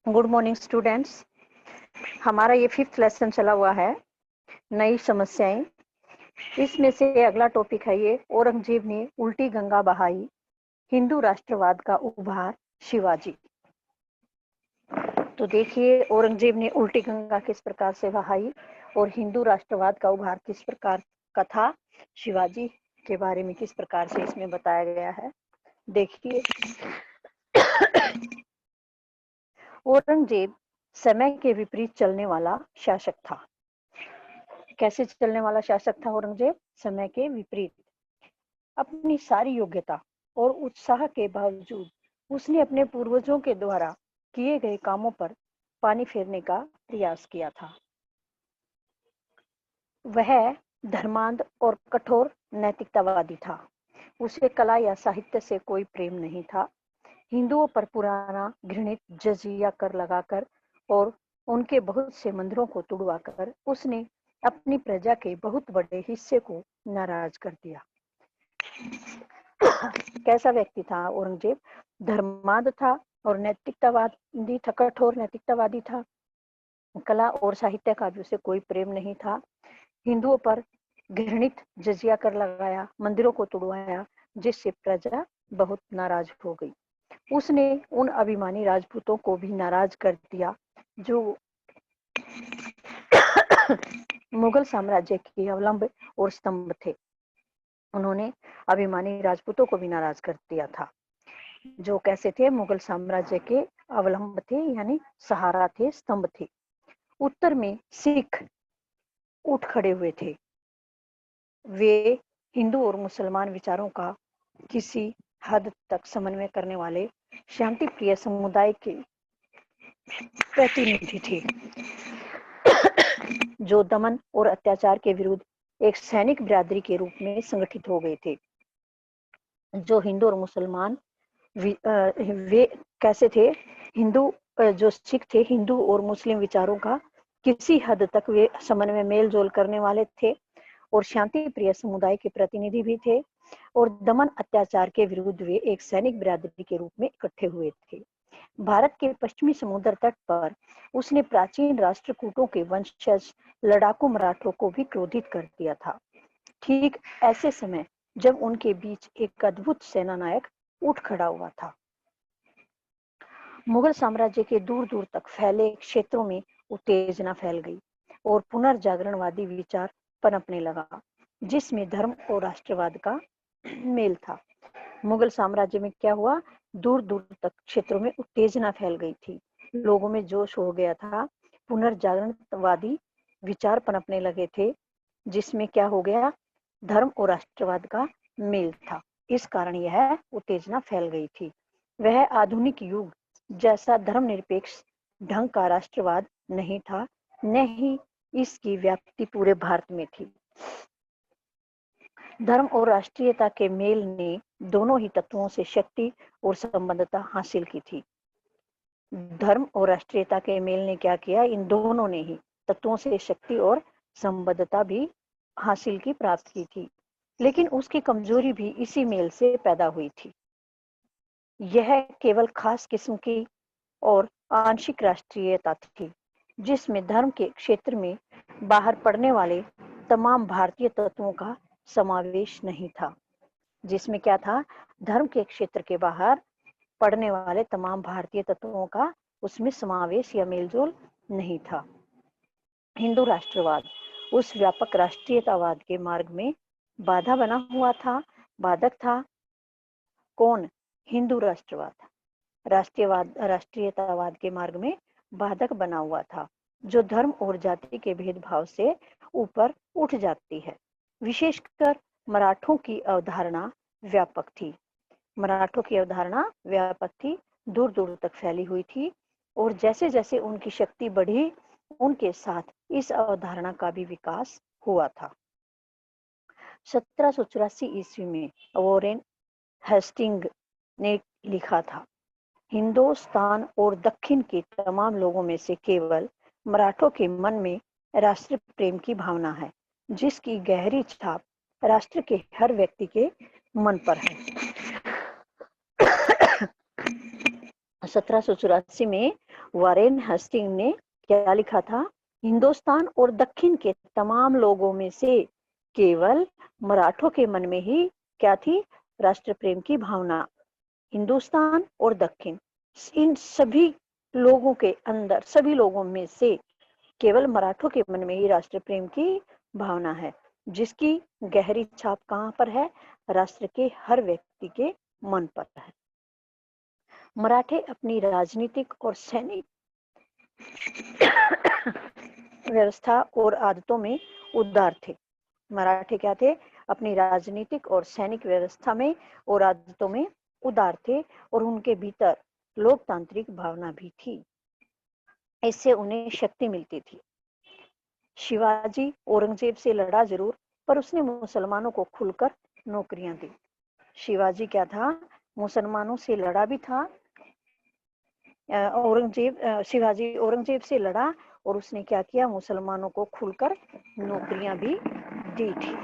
Good morning students. हमारा ये 5th lesson चला हुआ है, नई समस्याएं। इसमें से अगला टॉपिक है ये, औरंगजेब ने उल्टी गंगा बहाई, हिंदू राष्ट्रवाद का उभार, शिवाजी। तो देखिए, औरंगजेब ने उल्टी गंगा किस प्रकार से बहाई और हिंदू राष्ट्रवाद का उभार किस प्रकार का था, शिवाजी के बारे में किस प्रकार से इसमें बताया गया है। देखिए, औरंगजेब समय के विपरीत चलने वाला शासक था। कैसे चलने वाला शासक था औरंगजेब? समय के विपरीत। अपनी सारी योग्यता और उत्साह के बावजूद उसने अपने पूर्वजों के द्वारा किए गए कामों पर पानी फेरने का प्रयास किया था। वह धर्मांध और कठोर नैतिकतावादी था। उसे कला या साहित्य से कोई प्रेम नहीं था। हिंदुओं पर पुराना घृणित जजिया कर लगाकर और उनके बहुत से मंदिरों को तुड़वाकर उसने अपनी प्रजा के बहुत बड़े हिस्से को नाराज कर दिया। कैसा व्यक्ति था औरंगजेब? धर्मांध था और नैतिकतावादी था, कठोर नैतिकतावादी था। कला और साहित्य का भी उसे कोई प्रेम नहीं था। हिंदुओं पर घृणित जजिया कर लगाया, मंदिरों को तुड़वाया, जिससे प्रजा बहुत नाराज हो गई। उसने उन अभिमानी राजपूतों को भी नाराज कर दिया जो मुगल साम्राज्य के अवलंब और स्तंभ थे। उन्होंने अभिमानी राजपूतों को भी नाराज कर दिया था, जो कैसे थे? मुगल साम्राज्य के अवलंब थे, यानी सहारा थे, स्तंभ थे। उत्तर में सिख उठ खड़े हुए थे। वे हिंदू और मुसलमान विचारों का किसी हद तक समन्वय करने वाले शांति प्रिय समुदाय के प्रतिनिधि थे, जो दमन और अत्याचार के विरुद्ध एक सैनिक बिरादरी के रूप में संगठित हो गए थे। जो हिंदू और मुसलमान वे कैसे थे? हिंदू जो सिख थे, हिंदू और मुस्लिम विचारों का किसी हद तक वे समन्वय मेल जोल करने वाले थे और शांति प्रिय समुदाय के प्रतिनिधि भी थे, और दमन अत्याचार के विरुद्ध वे एक सैनिक बिरादरी के रूप में इकट्ठे हुए थे। भारत के पश्चिमी समुद्र तट पर उसने प्राचीन राष्ट्रकूटों के वंशज लड़ाकू मराठों को भी क्रोधित कर दिया था। ठीक ऐसे समय जब उनके बीच एक अद्भुत सेना नायक उठ खड़ा हुआ था। मुगल साम्राज्य के दूर दूर तक फैले क्षेत्रों में उत्तेजना फैल गई और पुनर्जागरणवादी विचार पनपने लगा, जिसमें धर्म और राष्ट्रवाद का मेल था। मुगल साम्राज्य में क्या हुआ? दूर दूर तक क्षेत्रों में उत्तेजना फैल गई थी, लोगों में जोश हो गया था, पुनर्जागरणवादी विचार पनपने लगे थे, जिसमें क्या हो गया? धर्म और राष्ट्रवाद का मेल था। इस कारण यह उत्तेजना फैल गई थी। वह आधुनिक युग जैसा धर्मनिरपेक्ष ढंग का राष्ट्रवाद नहीं था, न ही इसकी व्याप्ति पूरे भारत में थी। धर्म और राष्ट्रीयता के मेल ने दोनों ही तत्वों से शक्ति और संबद्धता हासिल की थी। धर्म और राष्ट्रीयता के मेल ने क्या किया? इन दोनों ने ही तत्वों से शक्ति और संबद्धता भी हासिल की, प्राप्त की थी। लेकिन उसकी कमजोरी भी इसी मेल से पैदा हुई थी। यह केवल खास किस्म की और आंशिक राष्ट्रीयता थी, जिसमें धर्म के क्षेत्र में बाहर पड़ने वाले तमाम भारतीय तत्वों का समावेश नहीं था। जिसमें क्या था? धर्म के क्षेत्र के बाहर पड़ने वाले तमाम भारतीय तत्वों का उसमें समावेश या मेलजोल नहीं था। हिंदू राष्ट्रवाद उस व्यापक राष्ट्रीयतावाद के मार्ग में बाधा बना हुआ था, बाधक था। कौन? हिंदू राष्ट्रवाद राष्ट्रीयतावाद के मार्ग में बाधक बना हुआ था, जो धर्म और जाति के भेदभाव से ऊपर उठ जाती है। विशेषकर मराठों की अवधारणा व्यापक थी। मराठों की अवधारणा व्यापक थी, दूर दूर तक फैली हुई थी, और जैसे जैसे उनकी शक्ति बढ़ी, उनके साथ इस अवधारणा का भी विकास हुआ था। 1784 ईस्वी में वॉरेन हेस्टिंग ने लिखा था, हिंदुस्तान और दक्षिण के तमाम लोगों में से केवल मराठों के मन में राष्ट्र प्रेम की भावना है, जिसकी गहरी छाप राष्ट्र के हर व्यक्ति के मन पर है। 1784 में वारेन हेस्टिंग ने क्या लिखा था? हिंदुस्तान और दक्षिण के तमाम लोगों में से केवल मराठों के मन में ही क्या थी? राष्ट्र प्रेम की भावना। हिंदुस्तान और दक्षिण, इन सभी लोगों के अंदर, सभी लोगों में से केवल मराठों के मन में ही राष्ट्र प्रेम की भावना है, जिसकी गहरी छाप कहां पर है? राष्ट्र के हर व्यक्ति के मन पर है। मराठे अपनी राजनीतिक और सैनिक व्यवस्था और आदतों में उदार थे। मराठे क्या थे? अपनी राजनीतिक और सैनिक व्यवस्था में और आदतों में उदार थे और उनके भीतर लोकतांत्रिक भावना भी थी। इससे उन्हें शक्ति मिलती थी। शिवाजी औरंगजेब से लड़ा जरूर, पर उसने मुसलमानों को खुलकर नौकरियां दी। शिवाजी क्या था? मुसलमानों से लड़ा भी था। शिवाजी औरंगजेब से लड़ा और उसने क्या किया? मुसलमानों को खुलकर नौकरियां भी दी थी।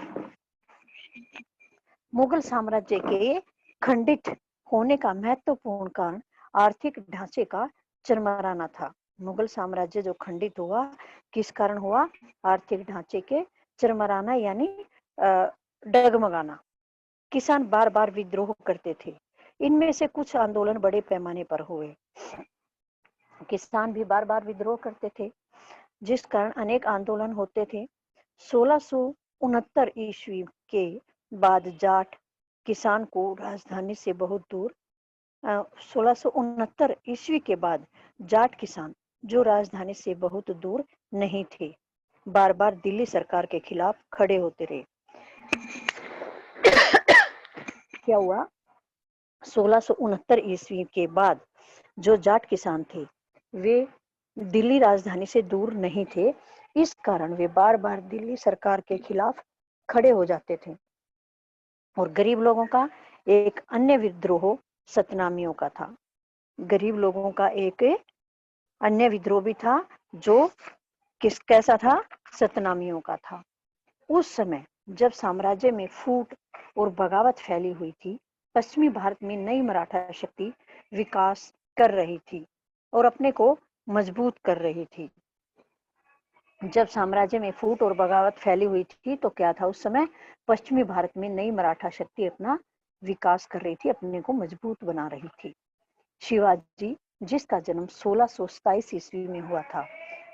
मुगल साम्राज्य के खंडित होने का महत्वपूर्ण कारण आर्थिक ढांचे का चरमराना था। मुगल साम्राज्य जो खंडित हुआ, किस कारण हुआ? आर्थिक ढांचे के चरमराना यानी डगमगाना। किसान बार बार विद्रोह करते थे। इनमें से कुछ आंदोलन बड़े पैमाने पर हुए। किसान भी बार बार विद्रोह करते थे, जिस कारण अनेक आंदोलन होते थे। 1669 ईस्वी के बाद जाट किसान को राजधानी से बहुत दूर 1669 ईस्वी के बाद जाट किसान जो राजधानी से बहुत दूर नहीं थे, बार बार दिल्ली सरकार के खिलाफ खड़े होते रहे। क्या हुआ? 1669 ईस्वी के बाद जो जाट किसान थे वे दिल्ली राजधानी से दूर नहीं थे, इस कारण वे बार बार दिल्ली सरकार के खिलाफ खड़े हो जाते थे। और गरीब लोगों का एक अन्य विद्रोह सतनामियों का था। गरीब लोगों का एक अन्य विद्रोह भी था जो कैसा था? सतनामियों का था। उस समय जब साम्राज्य में फूट और बगावत फैली हुई थी, पश्चिमी भारत में नई मराठा शक्ति विकास कर रही थी और अपने को मजबूत कर रही थी। जब साम्राज्य में फूट और बगावत फैली हुई थी तो क्या था? उस समय पश्चिमी भारत में नई मराठा शक्ति अपना विकास कर रही थी, अपने को मजबूत बना रही थी। शिवाजी, जिसका जन्म 1627 ईस्वी में हुआ था,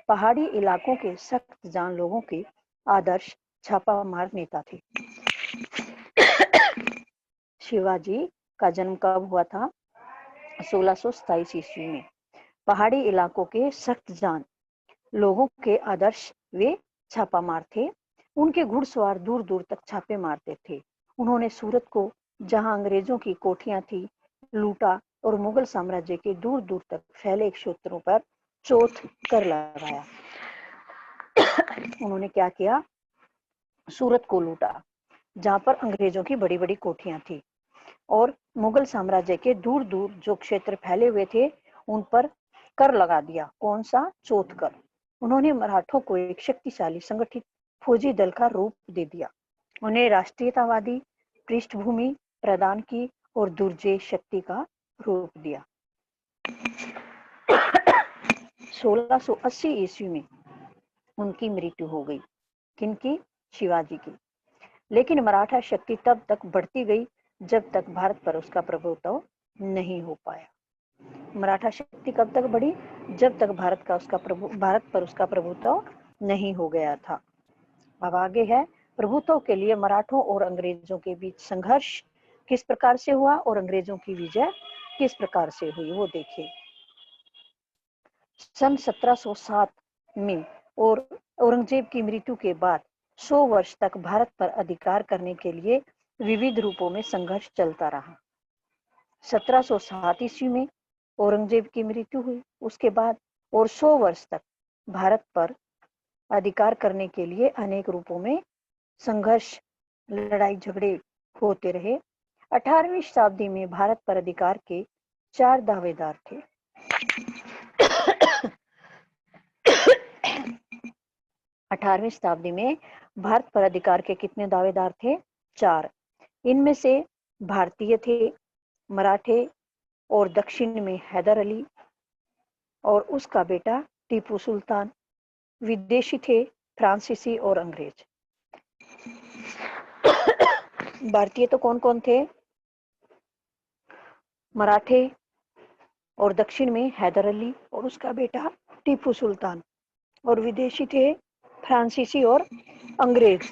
पहाड़ी इलाकों के सख्त जान लोगों के आदर्श छापामार नेता थे। शिवाजी का जन्म कब हुआ था? 1627 ईस्वी में। पहाड़ी इलाकों के सख्त जान लोगों के आदर्श वे छापामार थे। उनके घुड़सवार दूर दूर तक छापे मारते थे। उन्होंने सूरत को, जहां अंग्रेजों की कोठियां थी, लूटा और मुगल साम्राज्य के दूर दूर तक फैले क्षेत्रों पर चौथ कर लगाया। उन्होंने क्या किया? सूरत को लूटा, जहां पर अंग्रेजों की बड़ी बड़ी कोठियां थी, और मुगल साम्राज्य के दूर दूर जो क्षेत्र फैले हुए थे उन पर कर लगा दिया। कौन सा? चौथ कर। उन्होंने मराठों को एक शक्तिशाली संगठित फौजी दल का रूप दे दिया। उन्हें राष्ट्रीयतावादी पृष्ठभूमि प्रदान की और दुर्जय शक्ति का रूप दिया। 1680 ईस्वी में उनकी मृत्यु हो गई। किनकी? शिवाजी की। लेकिन मराठा शक्ति तब तक बढ़ती गई जब तक भारत पर उसका प्रभुत्व नहीं हो पाया। मराठा शक्ति कब तक बढ़ी? जब तक भारत पर उसका प्रभुत्व नहीं हो गया था। अब आगे है, प्रभुत्व के लिए मराठों और अंग्रेजों के बीच संघर्ष किस प्रकार से हुआ और अंग्रेजों की विजय किस प्रकार से हुई, वो देखिए। सन 1707 में और औरंगजेब की मृत्यु के बाद 100 वर्ष तक भारत पर अधिकार करने के लिए विविध रूपों में संघर्ष चलता रहा। 1707 ईस्वी में औरंगजेब की मृत्यु हुई, उसके बाद और 100 वर्ष तक भारत पर अधिकार करने के लिए अनेक रूपों में संघर्ष, लड़ाई झगड़े होते रहे। 18वीं शताब्दी में भारत पर अधिकार के 4 दावेदार थे। 18वीं शताब्दी में भारत पर अधिकार के कितने दावेदार थे? 4। इनमें से भारतीय थे, मराठे और दक्षिण में हैदर अली, और उसका बेटा टीपू सुल्तान। विदेशी थे फ्रांसीसी और अंग्रेज। भारतीय तो कौन कौन थे? मराठे और दक्षिण में हैदर अली और उसका बेटा टीपू सुल्तान। और विदेशी थे फ्रांसीसी और अंग्रेज।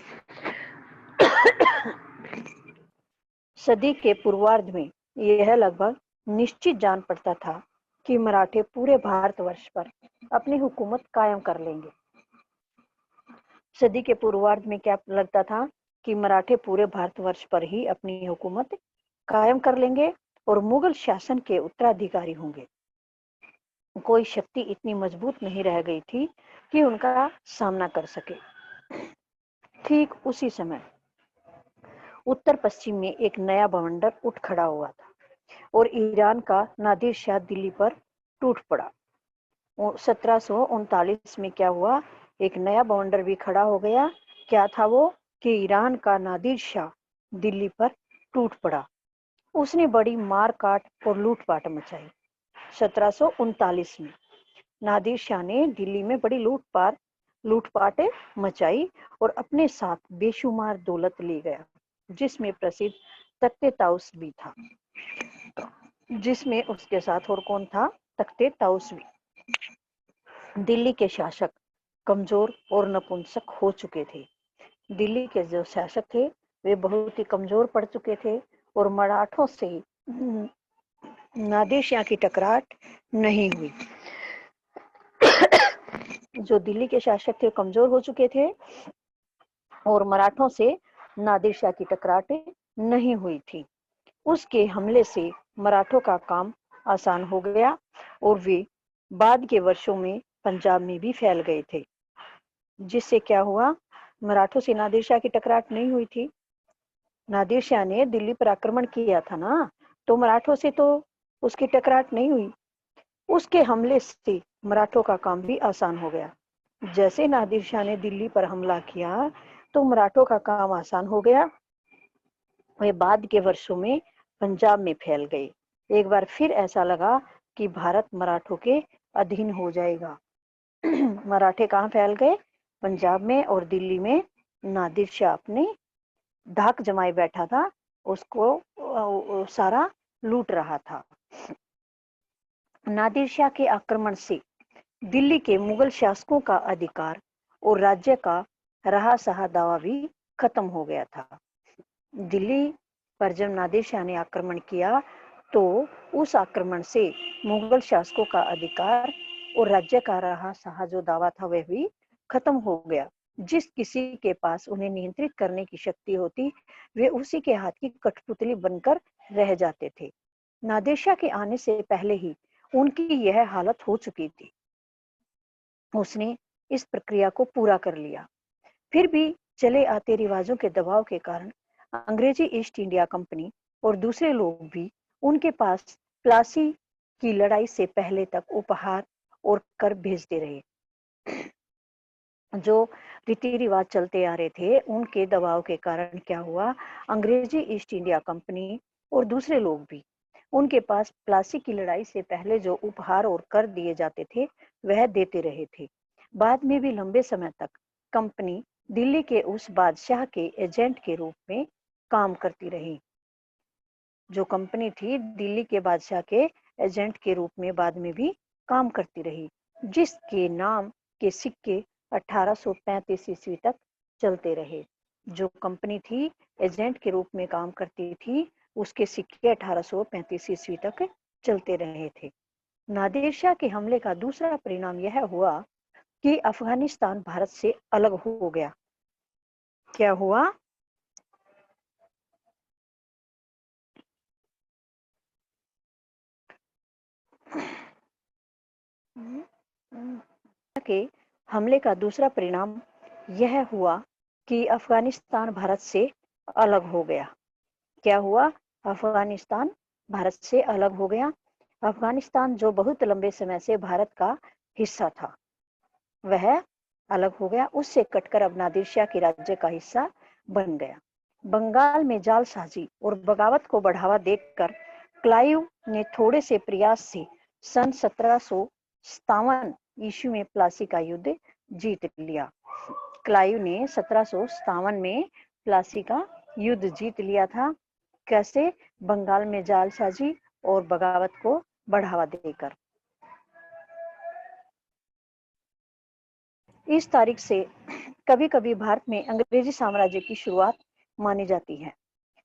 सदी के पूर्वार्ध में यह लगभग निश्चित जान पड़ता था कि मराठे पूरे भारतवर्ष पर अपनी हुकूमत कायम कर लेंगे। सदी के पूर्वार्ध में क्या लगता था कि मराठे पूरे भारतवर्ष पर ही अपनी हुकूमत कायम कर लेंगे और मुगल शासन के उत्तराधिकारी होंगे। कोई शक्ति इतनी मजबूत नहीं रह गई थी कि उनका सामना कर सके। ठीक उसी समय उत्तर पश्चिम में एक नया बवंडर उठ खड़ा हुआ था और ईरान का नादिर शाह दिल्ली पर टूट पड़ा। 1739 में क्या हुआ? एक नया बवंडर भी खड़ा हो गया। क्या था वो? कि ईरान का नादिर शाह दिल्ली पर टूट पड़ा। उसने बड़ी मार काट और लूटपाट मचाई। 1739 में नादिर शाह ने दिल्ली में बड़ी लूटपाट मचाई और अपने साथ बेशुमार दौलत ले गया, जिसमें प्रसिद्ध तख्ते ताउस भी था। जिसमें उसके साथ और कौन था? तख्ते ताउस भी। दिल्ली के शासक कमजोर और नपुंसक हो चुके थे। दिल्ली के जो शासक थे वे बहुत ही कमजोर पड़ चुके थे और मराठों से नादिर शाह की टकरार नहीं हुई। जो दिल्ली के शासक थे कमजोर हो चुके थे और मराठों से नादिर शाह की टकरार नहीं हुई थी। उसके हमले से मराठों का काम आसान हो गया और वे बाद के वर्षों में पंजाब में भी फैल गए थे। जिससे क्या हुआ? मराठों से नादिर शाह की टकरार नहीं हुई थी। नादिर शाह ने दिल्ली पर आक्रमण किया था ना, तो मराठों से तो उसकी टकरार नहीं हुई। उसके हमले से मराठों का काम भी आसान हो गया। जैसे नादिर शाह ने दिल्ली पर हमला किया तो मराठों का काम आसान हो गया। वे बाद के वर्षों में पंजाब में फैल गए। एक बार फिर ऐसा लगा कि भारत मराठों के अधीन हो जाएगा। मराठे कहाँ फैल गए? पंजाब में और दिल्ली में नादिर शाह अपने धाक जमाए बैठा था, उसको सारा लूट रहा था। नादिर शाह के आक्रमण से दिल्ली के मुगल शासकों का अधिकार और राज्य का रहा सहा दावा भी खत्म हो गया था। दिल्ली पर जब नादिर शाह ने आक्रमण किया तो उस आक्रमण से मुगल शासकों का अधिकार और राज्य का रहा सहा जो दावा था वह भी खत्म हो गया। जिस किसी के पास उन्हें नियंत्रित करने की शक्ति होती वे उसी के हाथ की कठपुतली बनकर रह जाते थे। नादिर शाह के आने से पहले ही उनकी यह हालत हो चुकी थी। उसने इस प्रक्रिया को पूरा कर लिया। फिर भी चले आते रिवाजों के दबाव के कारण अंग्रेजी ईस्ट इंडिया कंपनी और दूसरे लोग भी उनके पास प्लासी की लड़ाई से पहले तक उपहार और कर भेजते रहे। जो रीति रिवाज चलते आ रहे थे उनके दबाव के कारण क्या हुआ? अंग्रेजी ईस्ट इंडिया कंपनी और दूसरे लोग भी उनके पास प्लासी की लड़ाई से पहले जो उपहार और कर दिए जाते थे वह देते रहे थे। बाद में भी लंबे समय तक कंपनी दिल्ली के उस बादशाह के एजेंट के रूप में काम करती रही। जो कंपनी थी दिल्ली के बादशाह के एजेंट के रूप में बाद में भी काम करती रही, जिसके नाम के सिक्के 1835 ईस्वी तक चलते रहे। जो कंपनी थी एजेंट के रूप में काम करती थी उसके सिक्के 1835 ईस्वी तक चलते रहे थे। नादिर शाह के हमले का दूसरा परिणाम यह हुआ कि अफगानिस्तान भारत से अलग हो गया। क्या हुआ? के हमले का दूसरा परिणाम यह हुआ कि अफगानिस्तान भारत से अलग हो गया। क्या हुआ? अफगानिस्तान भारत से अलग हो गया। अफगानिस्तान जो बहुत लंबे समय से भारत का हिस्सा था वह अलग हो गया। उससे कटकर अब नादिर शाह के राज्य का हिस्सा बन गया। बंगाल में जालसाजी और बगावत को बढ़ावा देकर क्लाइव ने थोड़े से प्रयास से सन 1757 ईस्वी में प्लासी का युद्ध जीत लिया। क्लाइव ने 1757 में प्लासी का युद्ध जीत लिया था। कैसे? बंगाल में जालसाजी और बगावत को बढ़ावा देकर। इस तारीख से कभी कभी भारत में अंग्रेजी साम्राज्य की शुरुआत मानी जाती है।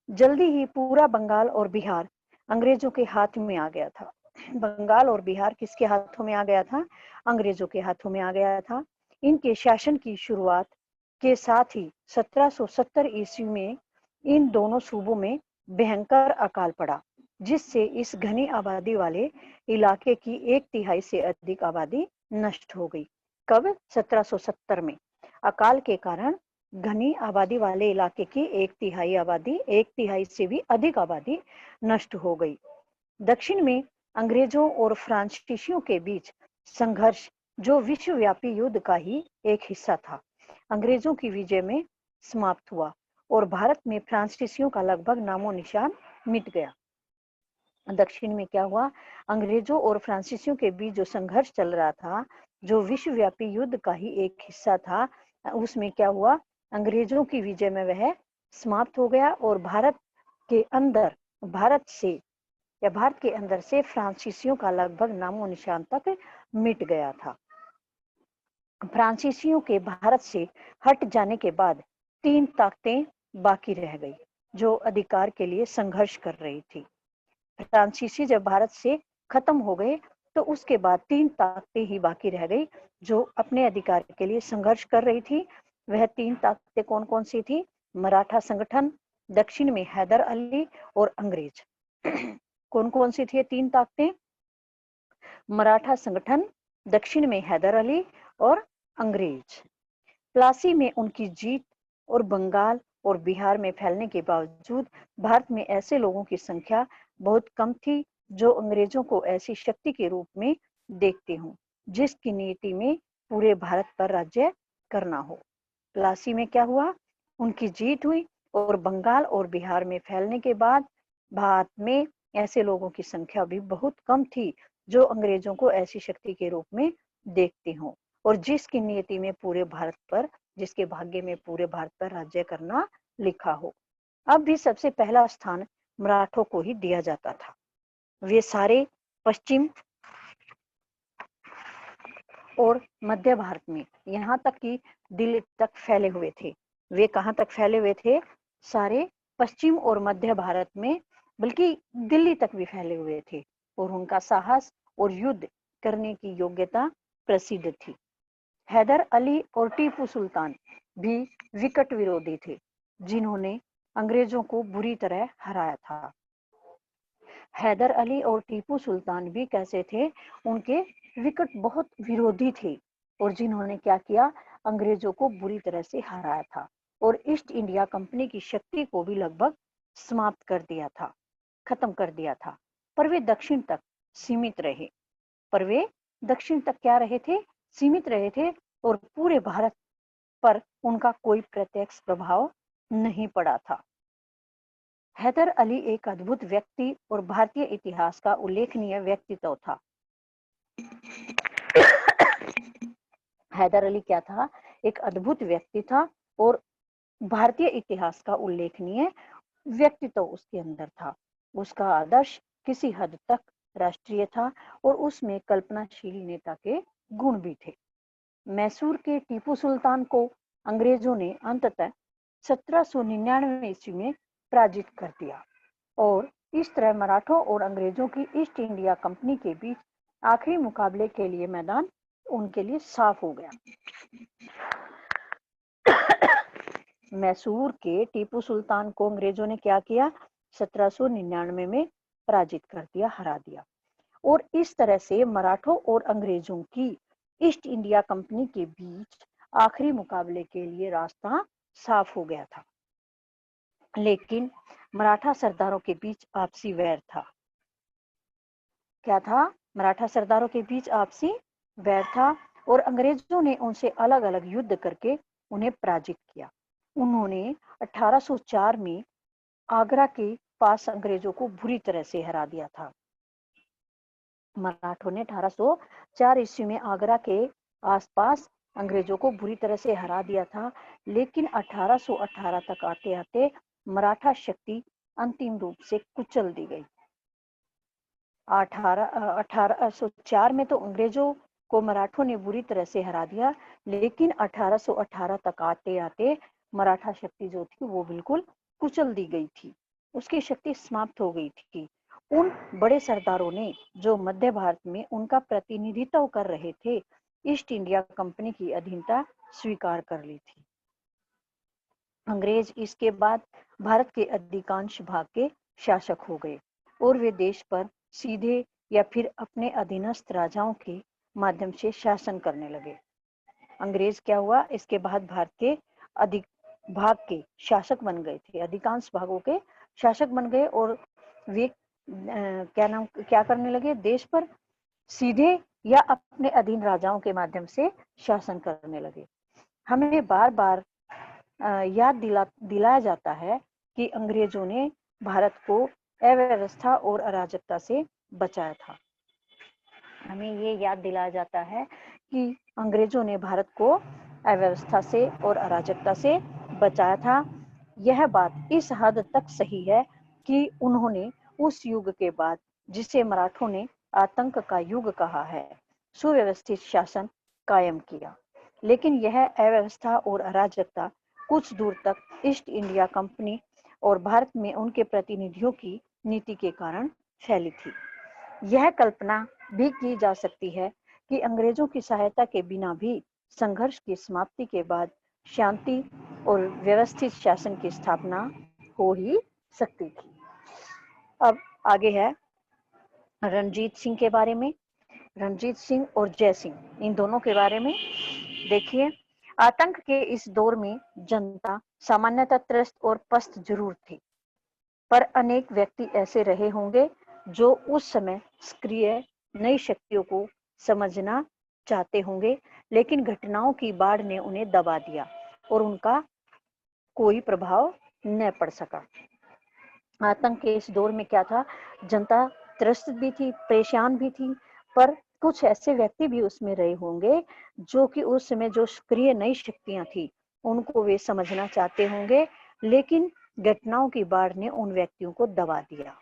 जल्दी ही पूरा बंगाल और बिहार अंग्रेजों के हाथ में आ गया था। बंगाल और बिहार किसके हाथों में आ गया था? अंग्रेजों के हाथों में आ गया था। इनके शासन की शुरुआत के साथ ही 1770 ईस्वी में इन दोनों सूबों में भयंकर अकाल पड़ा, जिससे इस घनी आबादी वाले इलाके की 1/3 से अधिक आबादी नष्ट हो गई। कब? 1770 में। अकाल के कारण घनी आबादी वाले इलाके की 1/3 आबादी, 1/3 से भी अधिक आबादी नष्ट हो गई। दक्षिण में अंग्रेजों और फ्रांसीसियों के बीच संघर्ष, जो विश्वव्यापी युद्ध का ही एक हिस्सा था, अंग्रेजों की विजय में समाप्त हुआ और भारत में फ्रांसीसियों का लगभग नामो निशान मिट गया। दक्षिण में क्या हुआ? अंग्रेजों और फ्रांसीसियों के बीच जो संघर्ष चल रहा था, जो विश्वव्यापी युद्ध का ही एक हिस्सा था, उसमें क्या हुआ? अंग्रेजों की विजय में वह समाप्त हो गया और भारत के अंदर से फ्रांसीसियों का लगभग नामो निशान तक मिट गया था। फ्रांसीसियों के भारत से हट जाने के बाद 3 ताकतें बाकी रह गई, जो अधिकार के लिए संघर्ष कर रही थी। फ्रांसीसी जब भारत से खत्म हो गए तो उसके बाद 3 ताकतें ही बाकी रह गई, जो अपने अधिकार के लिए संघर्ष कर रही थी। वह 3 ताकतें कौन कौन सी थी? मराठा संगठन, दक्षिण में हैदर अली और अंग्रेज। कौन कौन सी थी 3 ताकतें? मराठा संगठन, दक्षिण में हैदर अली और अंग्रेज। प्लासी में उनकी जीत और बंगाल और बिहार में फैलने के बावजूद भारत में ऐसे लोगों की संख्या बहुत कम थी जो अंग्रेजों को ऐसी शक्ति के रूप में देखते हों जिसकी नीति में पूरे भारत पर राज्य करना हो। प्लासी में क्या हुआ? उनकी जीत हुई और बंगाल और बिहार में फैलने के बाद भारत में ऐसे लोगों की संख्या भी बहुत कम थी जो अंग्रेजों को ऐसी शक्ति के रूप में देखते हों और जिसकी नीति में पूरे भारत पर, जिसके भाग्य में पूरे भारत पर राज्य करना लिखा हो। अब भी सबसे पहला स्थान मराठों को ही दिया जाता था। वे सारे पश्चिम और मध्य भारत में, यहाँ तक कि दिल्ली तक फैले हुए थे। वे कहाँ तक फैले हुए थे? सारे पश्चिम और मध्य भारत में, बल्कि दिल्ली तक भी फैले हुए थे और उनका साहस और युद्ध करने की योग्यता प्रसिद्ध थी। हैदर अली और टीपू सुल्तान भी विकट विरोधी थे जिन्होंने अंग्रेजों को बुरी तरह हराया था। हैदर अली और टीपू सुल्तान भी कैसे थे? उनके विकट बहुत विरोधी थे और जिन्होंने क्या किया? अंग्रेजों को बुरी तरह से हराया था और ईस्ट इंडिया कंपनी की शक्ति को भी लगभग समाप्त कर दिया था, खत्म कर दिया था। पर वे दक्षिण तक सीमित रहे। क्या रहे थे? सीमित रहे थे और पूरे भारत पर उनका कोई प्रत्यक्ष प्रभाव नहीं पड़ा था। हैदर अली एक अद्भुत व्यक्ति और भारतीय इतिहास का उल्लेखनीय व्यक्तित्व था। हैदर अली क्या था? एक अद्भुत व्यक्ति था और भारतीय इतिहास का उल्लेखनीय व्यक्तित्व उसके अंदर था। उसका आदर्श किसी हद तक राष्ट्रीय था और उसमें कल्पनाशील नेता के गुण भी थे। मैसूर के टीपू सुल्तान को अंग्रेजों ने अंततः 1799 ईस्वी में पराजित कर दिया और इस तरह मराठों और अंग्रेजों की ईस्ट इंडिया कंपनी के बीच आखिरी मुकाबले के लिए मैदान उनके लिए साफ हो गया। मैसूर के टीपू सुल्तान को अंग्रेजों ने क्या किया? 1799 में पराजित कर दिया, हरा दिया और इस तरह से मराठों और अंग्रेजों की ईस्ट इंडिया कंपनी के बीच आखिरी मुकाबले के लिए रास्ता साफ हो गया था। लेकिन मराठा सरदारों के बीच आपसी वैर था। क्या था? मराठा सरदारों के बीच आपसी वैर था और अंग्रेजों ने उनसे अलग अलग युद्ध करके उन्हें पराजित किया। उन्होंने 1804 में आगरा के पास अंग्रेजों को बुरी तरह से हरा दिया था। मराठों ने 1804 ईस्वी में आगरा के आसपास अंग्रेजों को बुरी तरह से हरा दिया था, लेकिन 1818 तक आते आते मराठा शक्ति अंतिम रूप से कुचल दी गई। 1804 में तो अंग्रेजों को मराठों ने बुरी तरह से हरा दिया, लेकिन 1818 तक आते आते मराठा शक्ति जो थी वो बिल्कुल कुचल दी गई थी, उसकी शक्ति समाप्त हो गई थी। उन बड़े सरदारों ने जो मध्य भारत में उनका प्रतिनिधित्व कर रहे थे, ईस्ट इंडिया कंपनी की अधीनता स्वीकार कर ली थी। अंग्रेज इसके बाद भारत के अधिकांश भाग के शासक हो गए और वे देश पर सीधे या फिर अपने अधीनस्थ राजाओं के माध्यम से शासन करने लगे। अंग्रेज क्या हुआ, इसके बाद भारत के अधिक भाग के शासक बन गए थे, अधिकांश भागों के शासक बन गए और वे क्या करने लगे, देश पर सीधे या अपने अधीन राजाओं के माध्यम से शासन करने लगे। हमें बार बार याद दिलाया जाता है कि अंग्रेजों ने भारत को अव्यवस्था और अराजकता से बचाया था। हमें ये याद दिलाया जाता है कि अंग्रेजों ने भारत को अव्यवस्था से और अराजकता से बचाया था। यह बात इस हद तक सही है कि उन्होंने उस युग के बाद, जिसे मराठों ने आतंक का युग कहा है, सुव्यवस्थित शासन कायम किया। लेकिन यह अव्यवस्था और अराजकता कुछ दूर तक ईस्ट इंडिया कंपनी और भारत में उनके प्रतिनिधियों की नीति के कारण फैली थी। यह कल्पना भी की जा सकती है कि अंग्रेजों की सहायता के बिना भी संघर्ष की समाप्ति के बाद शांति और व्यवस्थित शासन की स्थापना हो ही सकती थी। अब आगे है रणजीत सिंह के बारे में। रणजीत सिंह और जय सिंह, इन दोनों के बारे में देखिए। आतंक के इस दौर में जनता सामान्यतः त्रस्त और पस्त जरूर थी, पर अनेक व्यक्ति ऐसे रहे होंगे जो उस समय सक्रिय नई शक्तियों को समझना चाहते होंगे, लेकिन घटनाओं की बाढ़ ने उन्हें दबा दिया और उनका कोई प्रभाव न पड़ सका। आतंक के इस दौर में क्या था, जनता त्रस्त भी थी, परेशान भी थी, पर कुछ ऐसे व्यक्ति भी उसमें रहे होंगे जो कि उस समय जो सक्रिय नई शक्तियां थी उनको वे समझना चाहते होंगे, लेकिन घटनाओं की बाढ़ ने उन व्यक्तियों को दबा दिया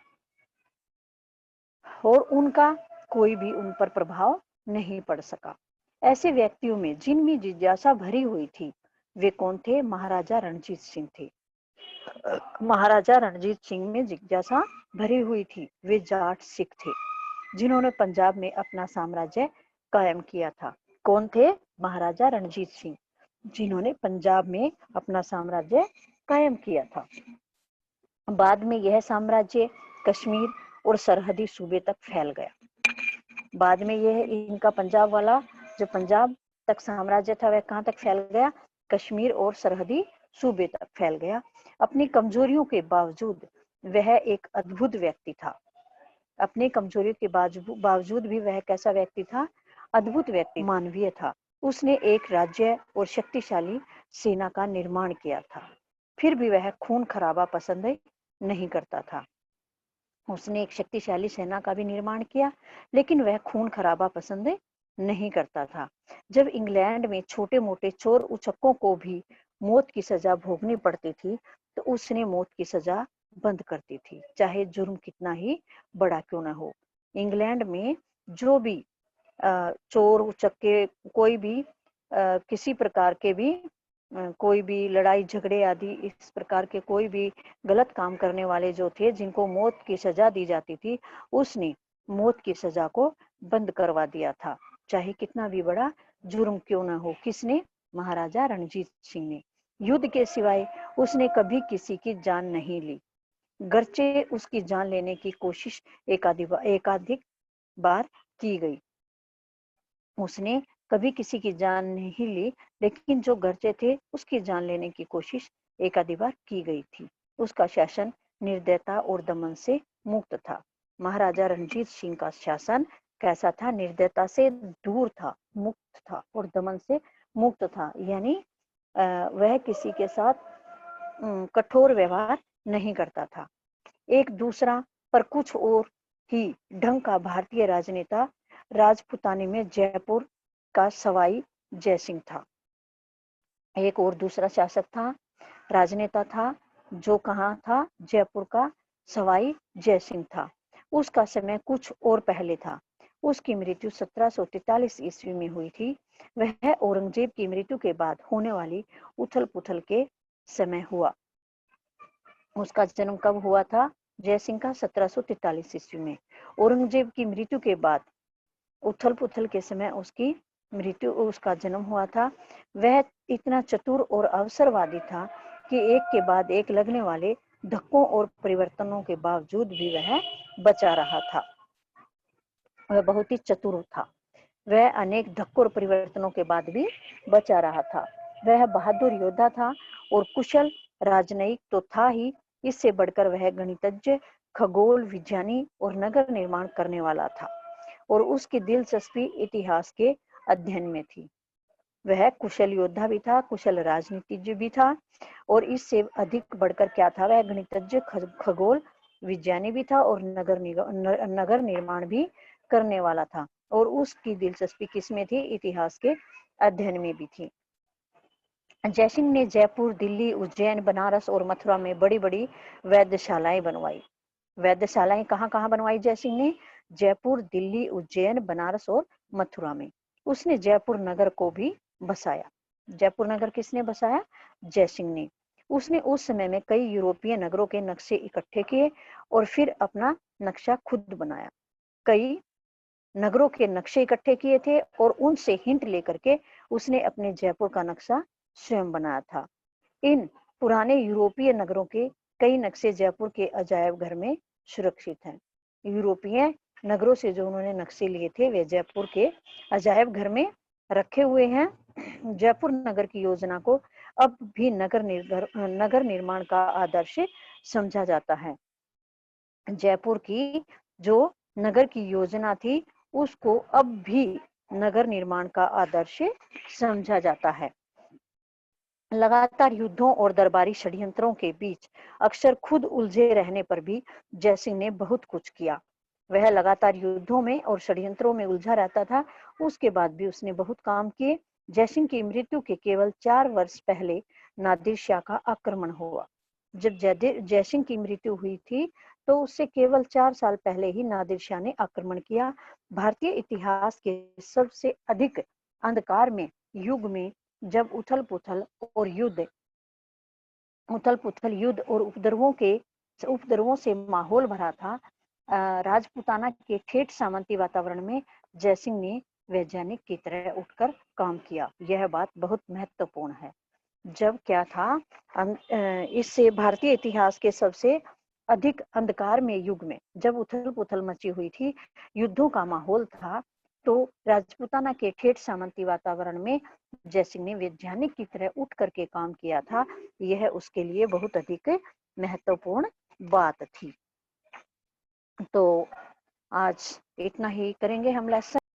और उनका कोई भी उन पर प्रभाव नहीं पड़ सका। ऐसे व्यक्तियों में जिनमें जिज्ञासा भरी हुई थी, वे कौन थे? महाराजा रणजीत सिंह थे। महाराजा रणजीत सिंह में जिज्ञासा भरी हुई थी। वे जाट सिख थे जिन्होंने पंजाब में अपना साम्राज्य कायम किया था। कौन थे? महाराजा रणजीत सिंह, जिन्होंने पंजाब में अपना साम्राज्य कायम किया था। बाद में यह साम्राज्य कश्मीर और सरहदी सूबे तक फैल गया। बाद में यह इनका पंजाब वाला जो पंजाब तक साम्राज्य था वह कहाँ तक फैल गया? कश्मीर और सरहदी सूबे तक फैल गया। अपनी कमजोरियों के बावजूद वह एक अद्भुत व्यक्ति था। अपनी कमजोरियों के बावजूद भी वह कैसा व्यक्ति था? अद्भुत व्यक्ति, मानवीय था। उसने एक राज्य और शक्तिशाली सेना का निर्माण किया था, फिर भी वह खून खराबा पसंद नहीं करता था। उसने एक शक्तिशाली सेना का भी निर्माण किया, लेकिन वह खून खराबा पसंद नहीं करता था। जब इंग्लैंड में छोटे मोटे चोर उचक्कों को भी मौत की सजा भोगनी पड़ती थी, तो उसने मौत की सजा बंद करती थी, चाहे जुर्म कितना ही बड़ा क्यों ना हो। इंग्लैंड में जो भी चोर उचक्के, कोई भी किसी प्रकार के भी कोई भी लड़ाई झगड़े आदि इस प्रकार के कोई भी गलत काम करने वाले जो थे, जिनको मौत की सजा दी जाती थी, उसने मौत की सजा को बंद करवा दिया था, चाहे कितना भी बड़ा जुर्म क्यों ना हो। किसने? महाराजा रणजीत सिंह ने। युद्ध के सिवाय उसने कभी किसी की जान नहीं ली, गर्चे उसकी जान लेने की कोशिश एकाधिक बार की गई। उसने कभी किसी की जान नहीं ली, लेकिन जो गर्चे थे उसकी जान लेने की कोशिश एकाधिक बार की गई थी। उसका शासन निर्दयता और दमन से मुक्त था। महाराजा रणजीत सिंह का शासन कैसा था? निर्दयता से दूर था, मुक्त था और दमन से मुक्त था, यानी वह किसी के साथ कठोर व्यवहार नहीं करता था। एक दूसरा पर कुछ और ही ढंग का भारतीय राजनेता राजपूताने में जयपुर का सवाई जयसिंह था। एक और दूसरा शासक था, राजनेता था, जो कहाँ था, जयपुर का सवाई जयसिंह था। उसका समय कुछ और पहले था। उसकी मृत्यु 1743 ईस्वी में हुई थी। वह औरंगजेब की मृत्यु के बाद होने वाली उथल पुथल के समय हुआ। उसका जन्म कब हुआ था? जयसिंह का 1743 ईस्वी में। औरंगजेब की मृत्यु के बाद उथल पुथल के समय उसका जन्म हुआ था। वह इतना चतुर और अवसरवादी था कि एक के बाद एक लगने वाले धक्कों और परिवर्तनों के बावजूद भी वह बचा रहा था। वह बहुत ही चतुर था। वह अनेक धक्कों और परिवर्तनों के बाद भी बचा रहा था। वह बहादुर योद्धा था और कुशल राजनयिक तो था ही, इससे बढ़कर वह गणितज्ञ, खगोल विज्ञानी और नगर निर्माण करने वाला था और उसकी दिलचस्पी इतिहास के अध्ययन में थी। वह कुशल योद्धा भी था, कुशल राजनीतिज्ञ भी था और इससे अधिक बढ़कर क्या था, वह गणितज्ञ, खगोल विज्ञानी भी था और नगर निर्माण भी करने वाला था और उसकी दिलचस्पी किसमें थी? इतिहास के अध्ययन में भी थी। जयसिंह ने जयपुर, दिल्ली, उज्जैन, बनारस और मथुरा में बड़ी बड़ी वैधशालाएं बनवाई। वैधशालाएं कहाँ कहाँ बनवाई जयसिंह ने? जयपुर, दिल्ली, उज्जैन, बनारस और मथुरा में। उसने जयपुर नगर को भी बसाया। जयपुर नगर किसने बसाया? जयसिंह ने। उसने उस समय में कई यूरोपीय नगरों के नक्शे इकट्ठे किए और फिर अपना नक्शा खुद बनाया। कई नगरों के नक्शे इकट्ठे किए थे और उनसे हिंट लेकर के उसने अपने जयपुर का नक्शा स्वयं बनाया था। इन पुराने यूरोपीय नगरों के कई नक्शे जयपुर के अजायब घर में सुरक्षित हैं। यूरोपीय नगरों से जो उन्होंने नक्शे लिए थे वे जयपुर के अजायब घर में रखे हुए हैं। जयपुर नगर की योजना को अब भी नगर निर्माण का आदर्श समझा जाता है। जयपुर की जो नगर की योजना थी उसको अब भी नगर निर्माण का आदर्श समझा जाता है। लगातार युद्धों और दरबारी षड्यंत्रों के बीच अक्सर खुद उलझे रहने पर भी जयसिंह ने बहुत कुछ किया। वह लगातार युद्धों में और षड्यंत्रों में उलझा रहता था, उसके बाद भी उसने बहुत काम किए। जयसिंह की मृत्यु के केवल 4 वर्ष पहले नादिर शाह का आक्रमण हुआ। जब जयसिंह की मृत्यु हुई थी तो उससे केवल 4 साल पहले ही नादिर शाह ने आक्रमण किया। भारतीय इतिहास के सबसे अधिक अंधकार में युग में जब उथल पुथल युद्ध और उपद्रवों से माहौल भरा था, राजपूताना के ठेठ सामंती वातावरण में जयसिंह ने वैज्ञानिक की तरह उठकर काम किया। यह बात बहुत महत्वपूर्ण है। जब क्या था, इससे भारतीय इतिहास के सबसे अधिक अंधकार में युग में जब उथल पुथल मची हुई थी, युद्धों का माहौल था, तो राजपूताना के ठेठ सामंती वातावरण में जयसिंह ने वैज्ञानिक की तरह उठ करके काम किया था। यह उसके लिए बहुत अधिक महत्वपूर्ण बात थी। तो आज इतना ही करेंगे हम लेसन।